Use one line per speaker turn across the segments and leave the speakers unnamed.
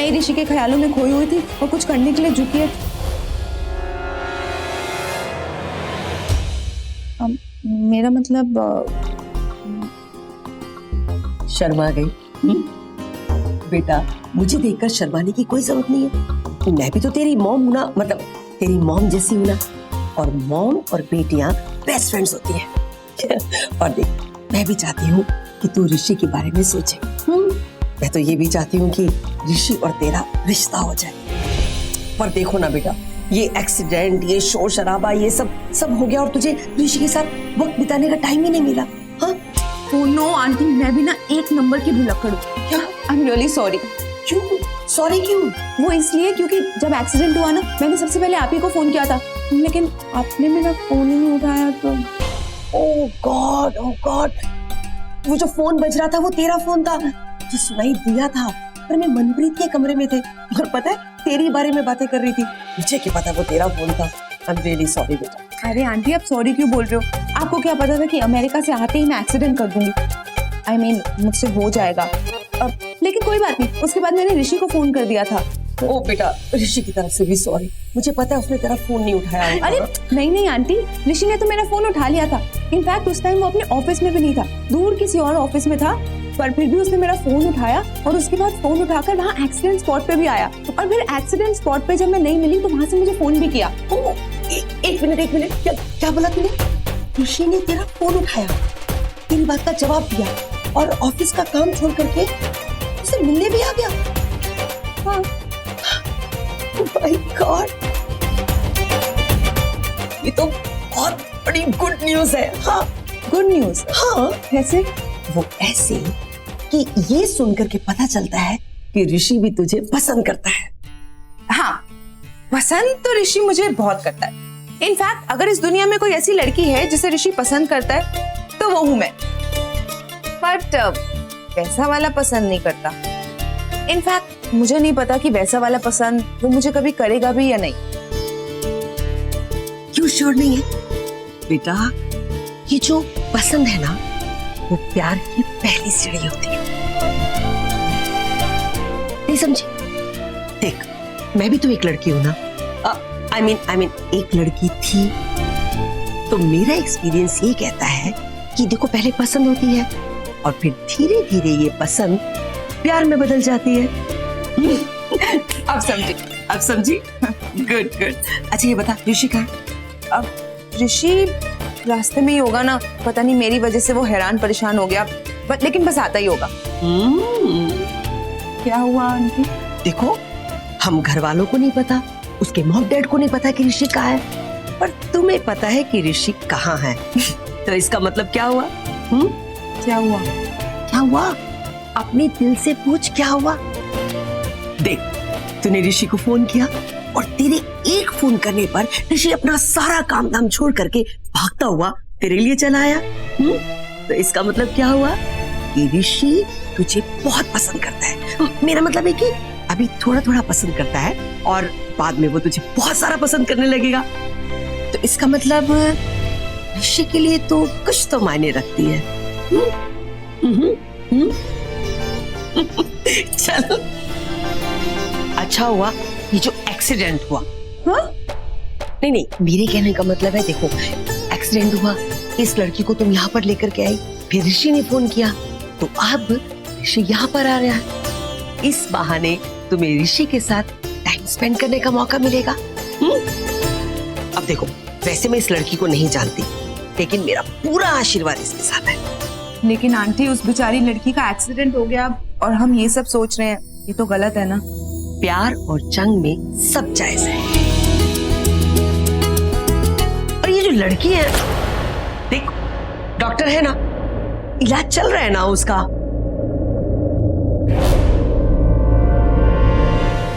मैं ही ऋषि के ख्यालों में खोई हुई थी और कुछ करने के लिए झुकी है। मेरा मतलब
शर्मा गई? बेटा मुझे देखकर शर्माने की कोई जरूरत नहीं है। मैं भी तो तेरी मॉम हूं ना, मतलब तेरी मॉम जैसी हूं ना। और मॉम और बेटियां बेस्ट फ्रेंड्स होती हैं। और देख, मैं भी चाहती हूँ कि तू ऋषि के बारे में सोचे। मैं तो ये भी चाहती हूँ कि ऋषि और तेरा रिश्ता हो जाए। पर देखो ना बेटा, ये एक्सीडेंट, ये शोर शराबा, ये सब हो गया और तुझे ऋषि के साथ वक्त बिताने का टाइम ही नहीं मिला। हाँ?
Oh no आंटी, मैं भी ना एक नंबर की भुलक्कड़ हूँ।
क्या?
I am really sorry.
क्यों सॉरी क्यों?
वो इसलिए क्योंकि जब एक्सीडेंट हुआ ना, मैंने सबसे पहले आप ही को फोन किया था, लेकिन आपने मेरा फोन ही नहीं उठाया। तो
ओह गॉड, वो जो फोन बज रहा था वो तेरा फोन था, जो सुनाई दिया था। पर मैं मनप्रीत के कमरे में थे और पता है तेरी बारे में बातें कर रही थी। मुझे क्या पता वो तेरा फोन था। आई एम रियली सॉरी बेटा।
अरे आंटी, आप सॉरी क्यों बोल रहे हो? आपको क्या पता था कि अमेरिका से आते ही मैं एक्सीडेंट कर दूंगी? आई मीन मुझसे हो जाएगा। लेकिन कोई बात नहीं, उसके बाद मैंने ऋषि को फोन कर दिया था।
ओ बेटा, ऋषि की तरफ से भी सॉरी। मुझे पता है उसने तेरा फोन नहीं उठाया।
अरे नहीं आंटी, ऋषि ने तो मेरा फोन उठा लिया था। इनफैक्ट उस टाइम वो अपने ऑफिस में भी नहीं था, दूर किसी और ऑफिस में था, पर फिर भी उसने मेरा फोन उठाया और उसके बाद फोन उठाकर वहाँ एक्सीडेंट स्पॉट पे भी आया। और फिर एक्सीडेंट स्पॉट पे जब मैं नहीं मिली तो वहाँ से मुझे फोन भी किया।
एक मिनट, क्या बोला तूने? ऋषि ने तेरा फोन उठाया, तेरी बात का जवाब दिया और ऑफिस का काम छोड़ करके उसे मिलने भी आ गया?
हाँ।
माय गॉड, ये तो बहुत बड़ी गुड न्यूज है। हाँ,
गुड न्यूज?
हाँ।
कैसे?
वो ऐसे कि ये सुनकर के पता चलता है कि ऋषि भी तुझे पसंद करता है।
हाँ, पसंद तो ऋषि मुझे बहुत करता है। इनफैक्ट अगर इस दुनिया में कोई ऐसी लड़की है जिसे ऋषि पसंद करता है तो वो हूं मैं। बट वैसा वाला पसंद नहीं करता। इनफैक्ट मुझे नहीं पता कि वैसा वाला पसंद वो मुझे कभी करेगा भी या नहीं।
क्यों श्योर नहीं है? बेटा, ये जो पसंद है ना, वो प्यार की पहली सीढ़ी होती है। नहीं समझी? देख, मैं भी तो एक लड़की हूं ना। आई मीन एक लड़की थी। तो मेरा एक्सपीरियंस ये कहता है कि देखो, पहले पसंद होती है और फिर धीरे धीरे ये पसंद प्यार में बदल जाती है। अब समझी? गुड। अच्छा ये बता, ऋषि कहाँ है?
अब ऋषि रास्ते में ही होगा ना, पता नहीं मेरी वजह से वो हैरान परेशान हो गया, लेकिन बस आता ही होगा। क्या हुआ आंटी?
देखो, हम घर वालों को नहीं पता, उसके मॉम डैड को नहीं पता कि ऋषि कहाँ है, पर तुम्हें पता है कि ऋषि कहाँ है। तो इसका मतलब क्या हुआ?
क्या हुआ?
अपने दिल से पूछ, क्या हुआ? देख, तूने ऋषि को फोन किया और तेरे एक फोन करने पर ऋषि अपना सारा काम धाम छोड़ करके भागता हुआ तेरे लिए चला आया। तो इसका मतलब क्या हुआ? कि ऋषि तुझे बहुत पसंद करता है। मेरा मतलब है कि अभी थोड़ा थोड़ा पसंद करता है और बाद में वो तुझे बहुत सारा पसंद करने लगेगा। तो इसका मतलब ऋषि के लिए तो कुछ तो मायने रखती है। चलो, अच्छा हुआ ये जो एक्सीडेंट हुआ।
हाँ?
नहीं, मेरे कहने का मतलब है, देखो, एक्सीडेंट हुआ, इस लड़की को तुम यहाँ पर लेकर के आई, फिर ऋषि ने फोन किया, तो अब ऋषि यहाँ पर आ रहा है। इस बहाने तुम्हें ऋषि के साथ टाइम स्पेंड करने का मौका मिलेगा। अब देखो, वैसे मैं इस लड़की को नहीं जानती, लेकिन मेरा पूरा आशीर्वाद इसके साथ है।
लेकिन आंटी, उस बेचारी लड़की का एक्सीडेंट हो गया और हम ये सब सोच रहे हैं, ये तो गलत है ना?
प्यार और जंग में सब जायज है। और ये जो लड़की है, देख, डॉक्टर है ना, इलाज चल रहा है ना उसका।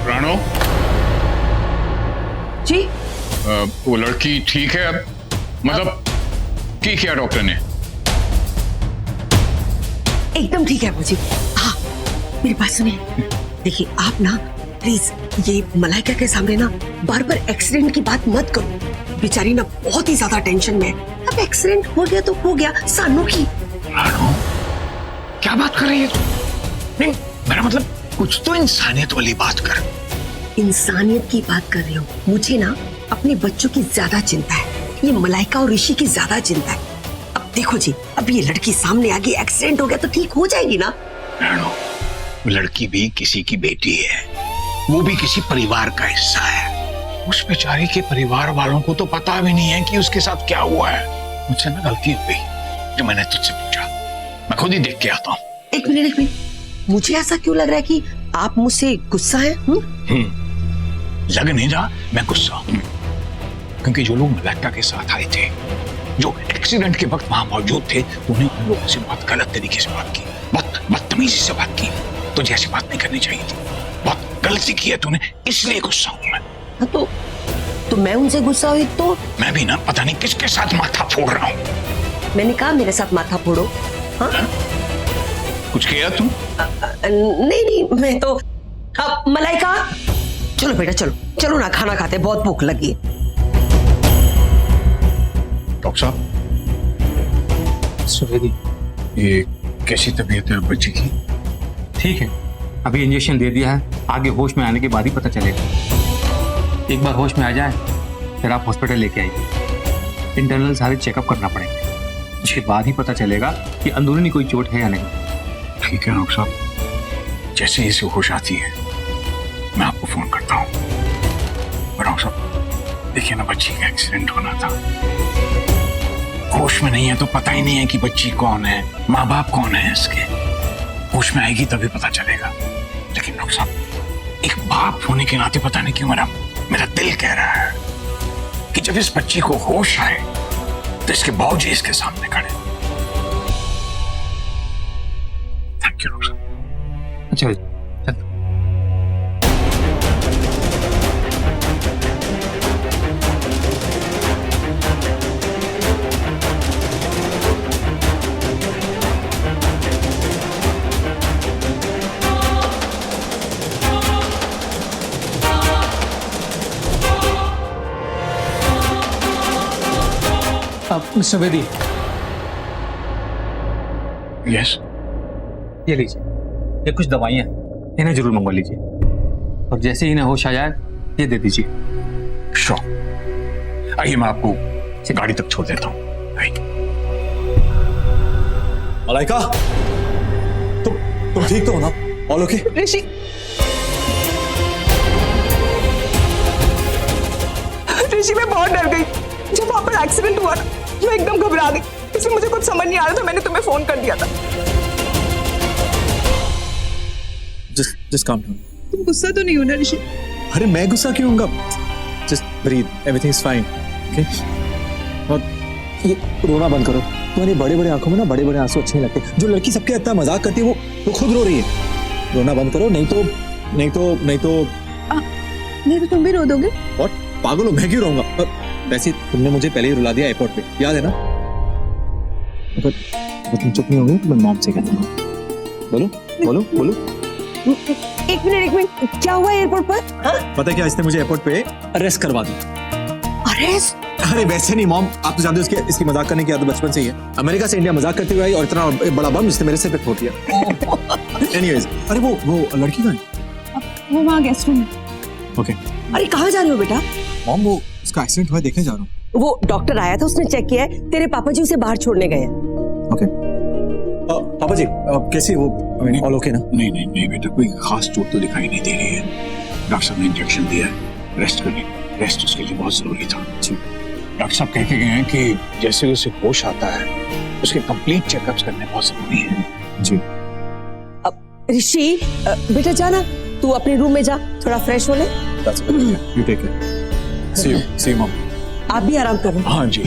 राणो
जी?
वो लड़की ठीक है अब? मतलब की क्या डॉक्टर ने?
एकदम ठीक है मुझे। हाँ, मेरी बात सुनिए। देखिए, आप ना प्लीज ये मलाइका के सामने ना बार बार एक्सीडेंट की बात मत करो। बेचारी ना बहुत ही ज्यादा टेंशन में है। अब एक्सीडेंट हो गया तो हो गया, सानू की।
राणो, क्या बात कर रही है? नहीं, मेरा मतलब कुछ तो इंसानियत वाली बात कर।
इंसानियत की बात कर रही हूँ। मुझे ना अपने बच्चों की ज्यादा चिंता है, ये मलाइका और ऋषि की ज्यादा चिंता है। अब देखो जी, अब ये लड़की सामने आ गई, एक्सीडेंट हो गया तो ठीक हो जाएगी ना।
वो लड़की भी किसी की बेटी है, वो भी किसी परिवार का हिस्सा है। उस बेचारी के परिवार वालों को तो पता भी नहीं है कि उसके साथ क्या हुआ है। मुझसे ना गलती हो गई जो मैंने तुझसे पूछा। मैं खुद ही देख के आता हूँ।
एक मिनट, मुझे ऐसा क्यों लग रहा है कि आप मुझसे गुस्सा है?
लग नहीं रहा मैं गुस्सा हूँ, क्योंकि जो लोग मलाइका के साथ आए थे, जो एक्सीडेंट के वक्त वहां मौजूद थे, तूने उन लोगों से बहुत गलत तरीके से बात की, बहुत बदतमीजी से बात की। तुझे ऐसी बात नहीं करनी चाहिए थी, बहुत गलती की है तूने, इसलिए गुस्सा हूँ मैं।
हाँ तो मैं उनसे गुस्सा हुई तो? मैं
भी ना पता नहीं किसके साथ माथा फोड़ रहा हूँ।
मैंने कहा मेरे साथ माथा फोड़ो? हाँ?
कुछ किया तुम?
नहीं, मैं तो। मलाइका, चलो बेटा चलो ना, खाना खाते, बहुत भूख लगी है।
डॉक्टर साहब,
सुवेदी,
ये कैसी तबीयत है बच्ची की?
ठीक है, अभी इंजेक्शन दे दिया है, आगे होश में आने के बाद ही पता चलेगा। एक बार होश में आ जाए फिर आप हॉस्पिटल लेके आइए, इंटरनल सारे चेकअप करना पड़ेगा, उसके बाद ही पता चलेगा कि अंदरूनी कोई चोट है या नहीं।
ठीक है डॉक्टर साहब, जैसे ही इसे होश आती है मैं आपको फोन करता हूँ। डॉक्टर साहब देखिए ना, बच्ची का एक्सीडेंट होना था, होश में नहीं है तो पता ही नहीं है कि बच्ची कौन है, माँ बाप कौन है इसके। होश में आएगी तभी पता चलेगा। लेकिन डॉक्टर साहब, एक बाप होने के नाते पता नहीं क्यों मेरा दिल कह रहा है कि जब इस बच्ची को होश आए तो इसके बावजूद इसके सामने खड़े। थैंक यू डॉक्टर साहब।
अच्छा, अब मिस्टर बेदी,
यस,
ये लीजिए, ये कुछ दवाइयाँ, इन्हें जरूर मंगवा लीजिए, और जैसे ही इन्हें होश आ जाए ये दे दीजिए।
श्योर, आइए मैं आपको गाड़ी तक छोड़ देता हूँ।
मलाइका, तुम ठीक तो हो ना? All okay?
ऋषि, मैं बहुत डर गई जब वहां पर एक्सीडेंट हुआ ना, मैं एकदम घबरा गई, इसलिए मुझे कुछ समझ नहीं आ रहा था, मैंने तुम्हें फोन कर दिया था।
Just calm down.
तुम गुस्सा तो नहीं हो ना ऋषि?
अरे मैं गुस्सा क्यों होऊंगा? Just breathe, everything is fine, okay? और ये रोना बंद करो। तुम्हारी बड़े बड़े आंखों में ना बड़े बड़े आंसू अच्छे नहीं लगते। जो लड़की सबके इतना मजाक करती है वो खुद रो रही है। रोना बंद करो, नहीं तो
तुम भी रो दोगे?
और पागल हो, मैं क्यों रहूंगा? वैसे तुमने मुझे पहले ही रुला दिया एयरपोर्ट पे, याद है ना? अगर तुम चुप नहीं होगे तो मैं मॉम से कहता हूँ। बोलो।
एक मिनट, क्या हुआ एयरपोर्ट पर?
पता है क्या, इसने मुझे एयरपोर्ट पे अरेस्ट करवा दिया।
अरेस्ट?
अरे वैसे नहीं मॉम, आप तो जानते हो इसकी मजाक करने की आदत बचपन से ही है। अमेरिका से इंडिया मजाक करते हुए आई और इतना बड़ा बम इसने मेरे सिर पे फोड़ दिया। एनीवेज, अरे वो लड़की कहाँ है?
वो वहाँ गेस्ट रूम।
ओके।
अरे कहाँ जा रहे हो बेटा?
मॉम, वो उसका एक्सीडेंट हुआ, देखने जा रहा हूँ।
वो डॉक्टर आया था, उसने चेक किया है, तेरे पापा जी उसे बाहर छोड़ने गए हैं।
ओके। पापा जी कैसी वो, ऑल ओके ना?
नहीं बेटा, कोई खास चोट तो दिखाई नहीं दे रही है। डॉक्टर साहब ने इंजेक्शन दिया है, रेस्ट उसके लिए बहुत जरूरी था। डॉक्टर साहब कह के गए हैं कि जैसे उसे होश आता है उसके कंप्लीट चेकअप्स करने बहुत जरूरी है।
जी।
अब ऋषि बेटा जाना, तू अपने रूम में जा, थोड़ा फ्रेश हो ले।
You take care. See you, mom.
आप भी आराम करो।
हाँ जी।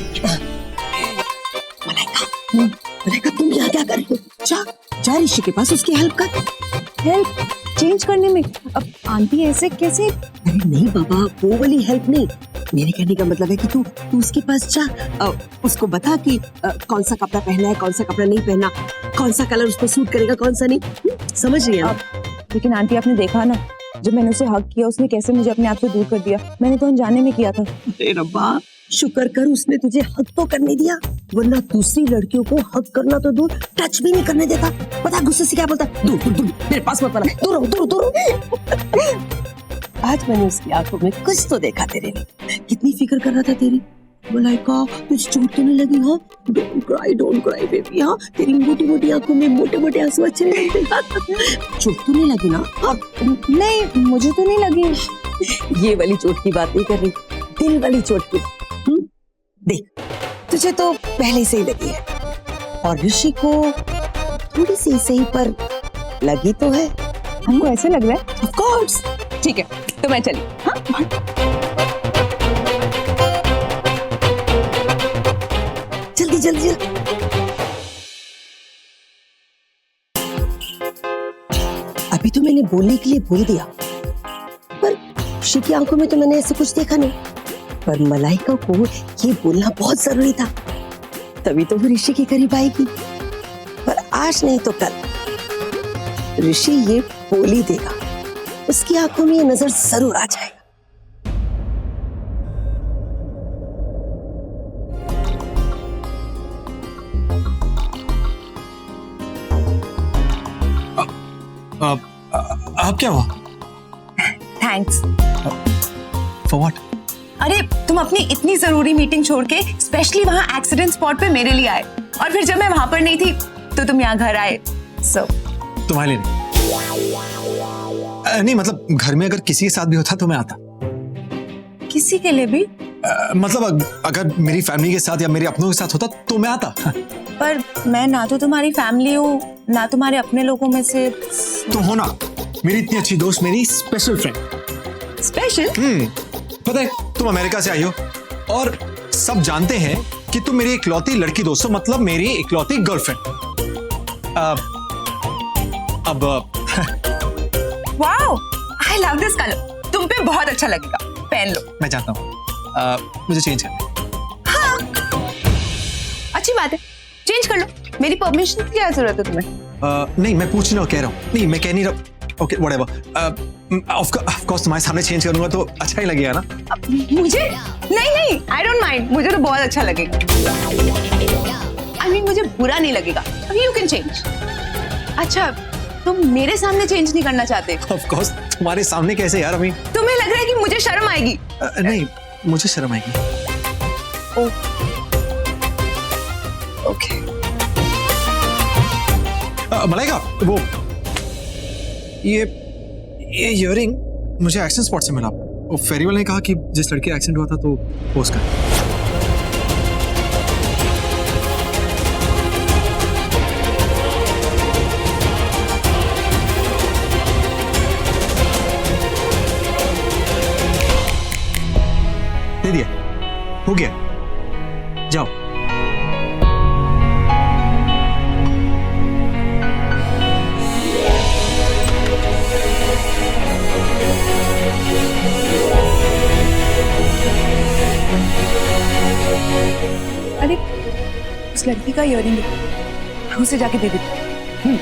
मलाइका, तुम यहाँ क्या कर रही हो? जा ऋषि के पास, उसकी हेल्प कर।
हेल्प चेंज करने में? अब आंटी ऐसे कैसे?
अरे नहीं बाबा, वो वाली हेल्प नहीं। मेरे कहने का मतलब है कि तू उसके पास जा, उसको बता कि कौन सा कपड़ा पहना है, कौन सा कपड़ा नहीं पहना, कौन सा कलर उस पर सूट करेगा, कौन सा नहीं। समझ रही है?
लेकिन आंटी, आपने देखा ना जब मैंने उसे हक किया, उसने कैसे मुझे अपने आप से दूर कर दिया। मैंने तो अनजाने में किया था।
अरे रब्बा, शुक्र कर उसने तुझे हक तो करने दिया। वरना दूसरी लड़कियों को हक करना तो दूर, टच भी नहीं करने देता। पता है गुस्से से क्या बोलता है? दूर दूर दूर, मेरे पास मत आना, दूर रहो, दूर दूर। आज मैंने उसकी आंखों में कुछ तो देखा तेरे लिए। कितनी फिक्र कर रहा था तेरी। मलाइका तुझे चोट तो नहीं लगी? हाँ, डोंट क्राई बेबी। हाँ, तेरी मोटी मोटी आंखों में मोटे मोटे आंसू अच्छे नहीं लगते। चोट तो नहीं लगी ना? हाँ,
नहीं, मुझे तो नहीं लगी।
ये वाली चोट की बात नहीं कर रही, दिल वाली चोट की। देख, तुझे तो पहले से ही लगी है और ऋषि को थोड़ी सी सही पर लगी तो है।
हमको ऐसे लग रहा है।
Of course.
ठीक है, तो मैं चली। हाँ,
जल्दी जल्दी। अभी तो मैंने बोलने के लिए बोल दिया, पर ऋषि की आंखों में तो मैंने ऐसे कुछ देखा नहीं। पर मलाइका को ये बोलना बहुत जरूरी था, तभी तो वो ऋषि के करीब आएगी। पर आज नहीं तो कल ऋषि ये बोल ही देगा, उसकी आंखों में ये नजर जरूर आ जाएगा।
आप क्या हुआ?
थैंक्स।
For what?
अरे तुम अपनी इतनी जरूरी मीटिंग छोड़ के स्पेशली वहाँ एक्सीडेंट स्पॉट पे मेरे लिए आए, और फिर जब मैं वहां पर नहीं थी तो तुम यहाँ घर आए। सो
तुम्हारे लिए नहीं, मतलब घर में अगर किसी के साथ भी होता तो मैं आता।
किसी के लिए भी?
मतलब अगर मेरी फैमिली के साथ या मेरे अपनों के साथ होता तो मैं आता।
पर मैं ना तो तुम्हारी फैमिली हूँ, ना तुम्हारे अपने लोगों में से।
तुम हो ना मेरी इतनी अच्छी दोस्त, मेरी स्पेशल फ्रेंड।
स्पेशल?
पता है तुम अमेरिका से आई हो और सब जानते हैं कि तुम मेरी इकलौती लड़की दोस्त हो, मतलब मेरी इकलौती गर्लफ्रेंड। अब
wow, I love this colour, तुम पे बहुत अच्छा लगेगा, पहन लो।
मैं जानता हूँ, मुझे चेंज करना है।
हाँ, अच्छी बात है, चेंज कर लो। मेरी परमिशन की क्या जरूरत है तुम्हें?
नहीं, मैं पूछ नहीं रहा, कह रहा हूँ। नहीं, मैं कह नहीं रहा। Okay, whatever. ऑफ कोर्स तुम्हारे सामने चेंज करूंगा तो अच्छा ही लगेगा ना?
मुझे नहीं, आई डोंट माइंड, मुझे तो बहुत अच्छा लगेगा। आई मीन मुझे बुरा नहीं लगेगा। You can change. अच्छा, तुम मेरे सामने चेंज नहीं करना चाहते?
ऑफ कोर्स, तुम्हारे सामने कैसे यार? अभी
तुम्हें लग रहा है कि मुझे शर्म आएगी?
नहीं, मुझे शर्म आएगी।
ओके।
मलाइका, वो ये इयररिंग मुझे एक्शन स्पॉट से मिला। वो फेरीवेल ने कहा कि जिस लड़के का एक्सीडेंट हुआ था तो पोस्ट कर। दे दिया, हो गया, जाओ।
अरे उस लड़की का इयररिंग है, उसे जाके दे देती हूँ।